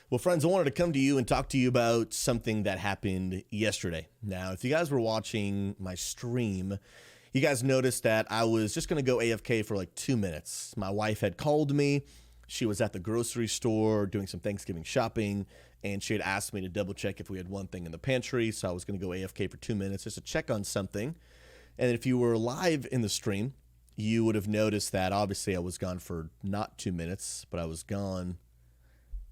Well, friends, I wanted to come to you and talk to you about something that happened yesterday. Now, if you guys were watching my stream, you guys noticed that I was just going to go AFK for like 2 minutes. My wife had called me. She was at the grocery store doing some Thanksgiving shopping, and she had asked me to double check if we had one thing in the pantry. So I was going to go AFK for 2 minutes just to check on something. And if you were live in the stream, you would have noticed that obviously I was gone for not 2 minutes, but I was gone.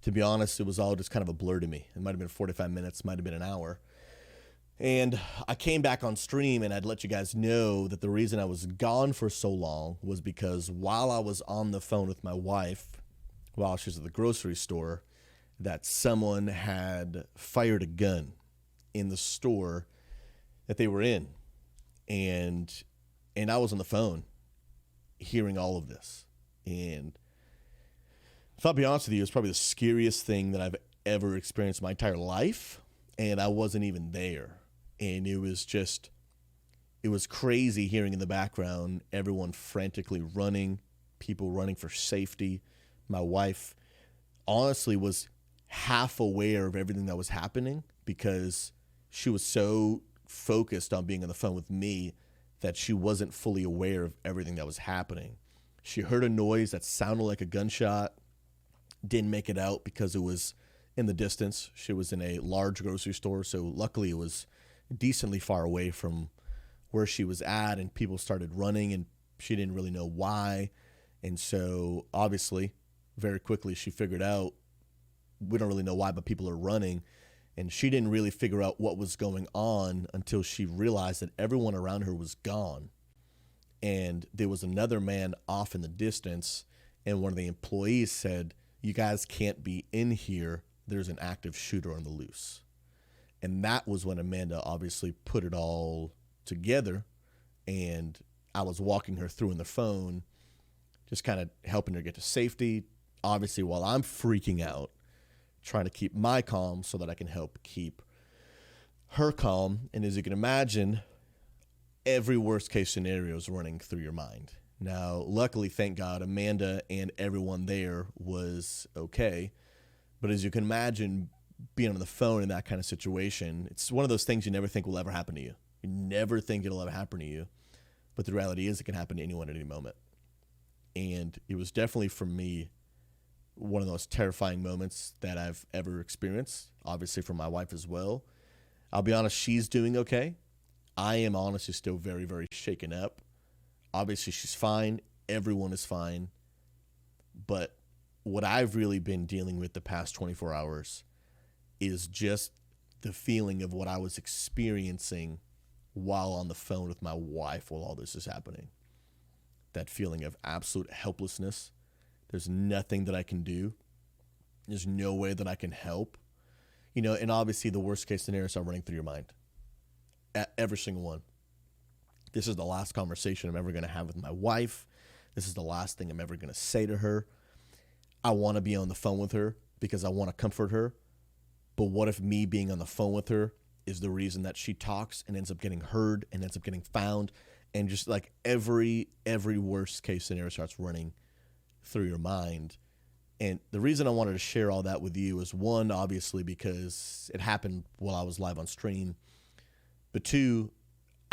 To be honest, it was all just kind of a blur to me. It might have been 45 minutes, might have been an hour. And I came back on stream and I'd let you guys know that the reason I was gone for so long was because while I was on the phone with my wife, while she was at the grocery store, that someone had fired a gun in the store that they were in. And I was on the phone hearing all of this. And if I'll be honest with you, it's probably the scariest thing that I've ever experienced in my entire life. And I wasn't even there. And it was crazy hearing in the background, everyone frantically running, people running for safety. My wife honestly was half aware of everything that was happening because she was so focused on being on the phone with me that she wasn't fully aware of everything that was happening. She heard a noise that sounded like a gunshot. Didn't make it out because it was in the distance. She was in a large grocery store, so luckily it was decently far away from where she was at, and people started running, and she didn't really know why. And so obviously, very quickly, she figured out, we don't really know why, but people are running. And she didn't really figure out what was going on until she realized that everyone around her was gone. And there was another man off in the distance, and one of the employees said, "You guys can't be in here. There's an active shooter on the loose." And that was when Amanda obviously put it all together. And I was walking her through in the phone, just kind of helping her get to safety. Obviously, while I'm freaking out, trying to keep my calm so that I can help keep her calm. And as you can imagine, every worst case scenario is running through your mind. Now, luckily, thank God, Amanda and everyone there was okay. But as you can imagine, being on the phone in that kind of situation, it's one of those things you never think will ever happen to you. You never think it'll ever happen to you. But the reality is it can happen to anyone at any moment. And it was definitely, for me, one of those terrifying moments that I've ever experienced, obviously for my wife as well. I'll be honest, she's doing okay. I am honestly still very, very shaken up. Obviously, she's fine. Everyone is fine. But what I've really been dealing with the past 24 hours is just the feeling of what I was experiencing while on the phone with my wife while all this is happening. That feeling of absolute helplessness. There's nothing that I can do. There's no way that I can help. And obviously the worst case scenarios are running through your mind. Every single one. This is the last conversation I'm ever going to have with my wife. This is the last thing I'm ever going to say to her. I want to be on the phone with her because I want to comfort her. But what if me being on the phone with her is the reason that she talks and ends up getting heard and ends up getting found? And just like every worst case scenario starts running through your mind. And the reason I wanted to share all that with you is, one, obviously because it happened while I was live on stream. But two,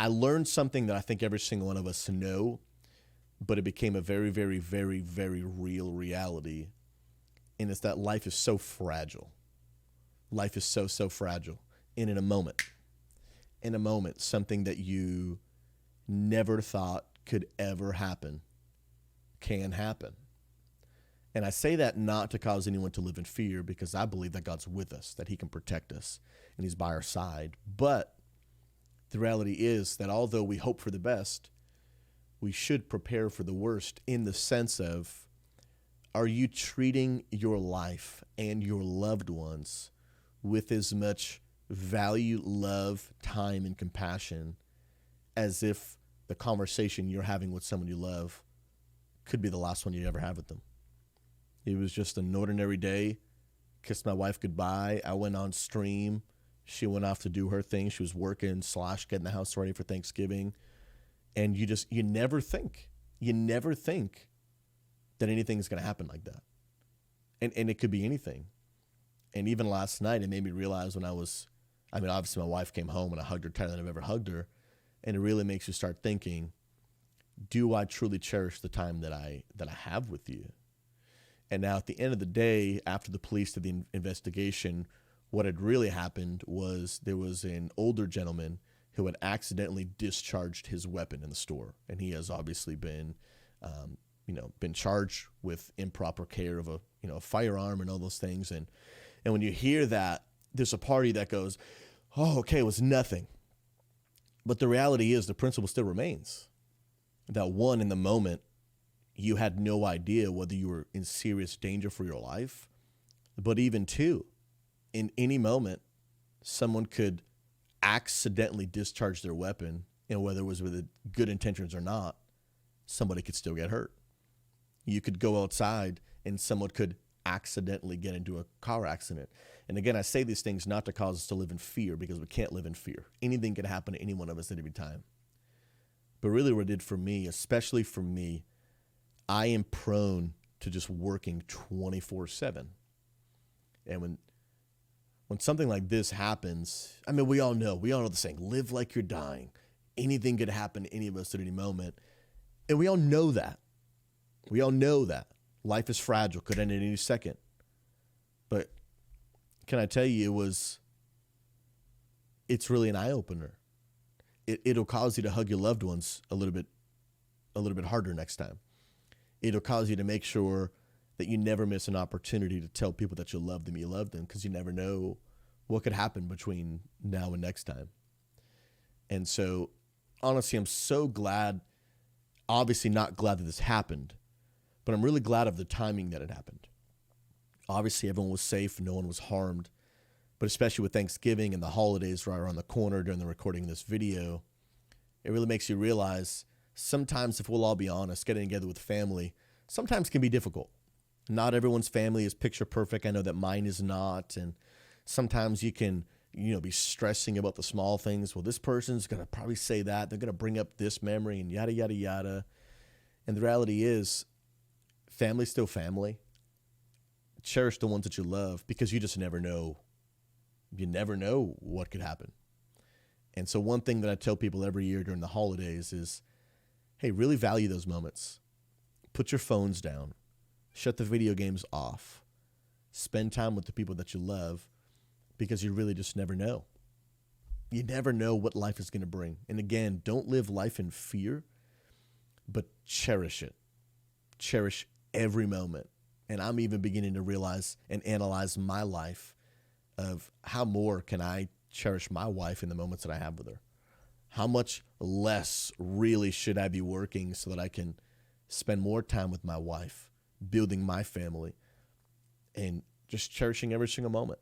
I learned something that I think every single one of us know, but it became a very, very, very, very real reality. And it's that life is so fragile. Life is so, so fragile. And in a moment, something that you never thought could ever happen can happen. And I say that not to cause anyone to live in fear, because I believe that God's with us, that he can protect us, and he's by our side. But the reality is that although we hope for the best, we should prepare for the worst, in the sense of, are you treating your life and your loved ones with as much value, love, time, and compassion as if the conversation you're having with someone you love could be the last one you ever have with them? It was just an ordinary day. Kissed my wife goodbye. I went on stream. She went off to do her thing. She was working / getting the house ready for Thanksgiving. And you never think that anything's going to happen like that. And it could be anything. And even last night, it made me realize obviously my wife came home and I hugged her tighter than I've ever hugged her. And it really makes you start thinking, do I truly cherish the time that I have with you? And now at the end of the day, after the police did the investigation, what had really happened was there was an older gentleman who had accidentally discharged his weapon in the store. And he has obviously been, been charged with improper care of a firearm and all those things. And when you hear that, there's a party that goes, oh, okay, it was nothing. But the reality is the principle still remains. That one, in the moment, you had no idea whether you were in serious danger for your life. But even two, in any moment, someone could accidentally discharge their weapon, and whether it was with good intentions or not, somebody could still get hurt. You could go outside and someone could accidentally get into a car accident. And again, I say these things not to cause us to live in fear, because we can't live in fear. Anything can happen to any one of us at any time. But really what it did for me, especially for me, I am prone to just working 24/7. And when something like this happens, we all know the saying, live like you're dying. Anything could happen to any of us at any moment. And we all know that. We all know that. Life is fragile, could end at any second. But can I tell you, it's really an eye-opener. It'll cause you to hug your loved ones a little bit harder next time. It'll cause you to make sure that you never miss an opportunity to tell people that you love them, because you never know what could happen between now and next time. And so, honestly, I'm so glad, obviously not glad that this happened, but I'm really glad of the timing that it happened. Obviously, everyone was safe, no one was harmed, but especially with Thanksgiving and the holidays right around the corner during the recording of this video, it really makes you realize sometimes, if we'll all be honest, getting together with family sometimes can be difficult. Not everyone's family is picture perfect. I know that mine is not. And sometimes you can, be stressing about the small things. Well, this person's going to probably say that. They're going to bring up this memory and yada, yada, yada. And the reality is, family's still family. Cherish the ones that you love, because you just never know. You never know what could happen. And so one thing that I tell people every year during the holidays is, hey, really value those moments. Put your phones down. Shut the video games off. Spend time with the people that you love, because you really just never know. You never know what life is going to bring. And again, don't live life in fear, but cherish it. Cherish every moment. And I'm even beginning to realize and analyze my life of how more can I cherish my wife in the moments that I have with her. How much less really should I be working so that I can spend more time with my wife, building my family, and just cherishing every single moment.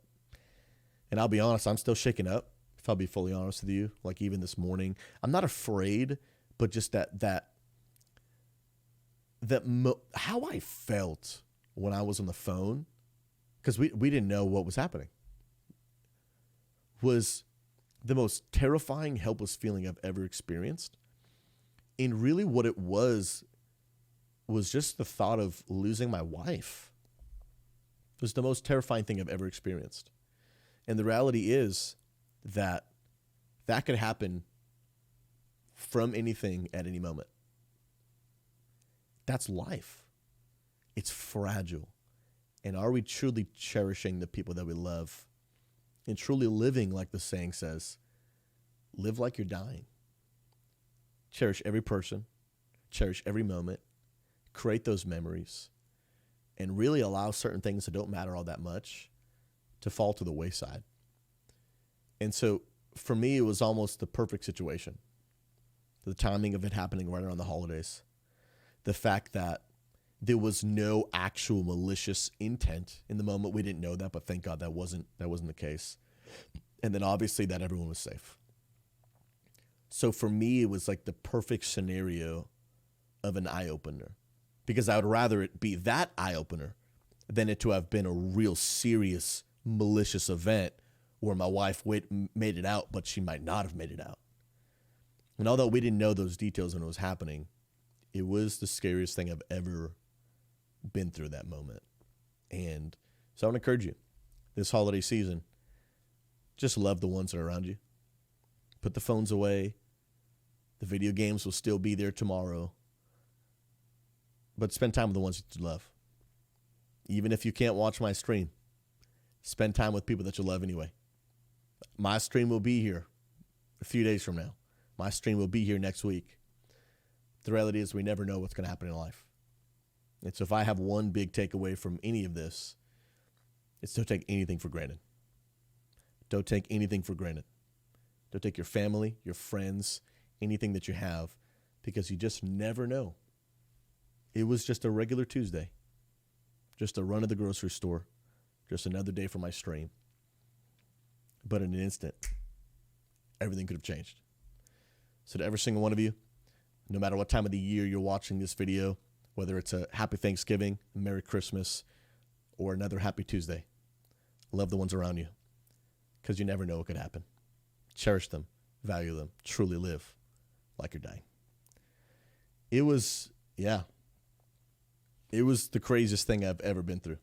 And I'll be honest, I'm still shaken up, if I'll be fully honest with you. Like even this morning, I'm not afraid, but just how I felt when I was on the phone, because we didn't know what was happening, was the most terrifying, helpless feeling I've ever experienced. And really what it was just the thought of losing my wife. It was the most terrifying thing I've ever experienced. And the reality is that could happen from anything at any moment. That's life. It's fragile. And are we truly cherishing the people that we love and truly living like the saying says, live like you're dying? Cherish every person, cherish every moment, create those memories, and really allow certain things that don't matter all that much to fall to the wayside. And so for me, it was almost the perfect situation. The timing of it happening right around the holidays. The fact that there was no actual malicious intent in the moment. We didn't know that, but thank God that wasn't the case. And then obviously that everyone was safe. So for me, it was like the perfect scenario of an eye-opener, because I would rather it be that eye-opener than it to have been a real serious malicious event where my wife made it out, but she might not have made it out. And although we didn't know those details when it was happening, it was the scariest thing I've ever been through that moment. And so I want to encourage you, this holiday season, just love the ones that are around you. Put the phones away. The video games will still be there tomorrow. But spend time with the ones that you love. Even if you can't watch my stream, spend time with people that you love anyway. My stream will be here a few days from now. My stream will be here next week. The reality is we never know what's going to happen in life. And so if I have one big takeaway from any of this, it's don't take anything for granted. Don't take anything for granted. Don't take your family, your friends, anything that you have, because you just never know. It was just a regular Tuesday, just a run of the grocery store, just another day for my stream. But in an instant, everything could have changed. So to every single one of you, no matter what time of the year you're watching this video, whether it's a happy Thanksgiving, a Merry Christmas, or another happy Tuesday, love the ones around you, because you never know what could happen. Cherish them, value them, truly live like you're dying. It was the craziest thing I've ever been through.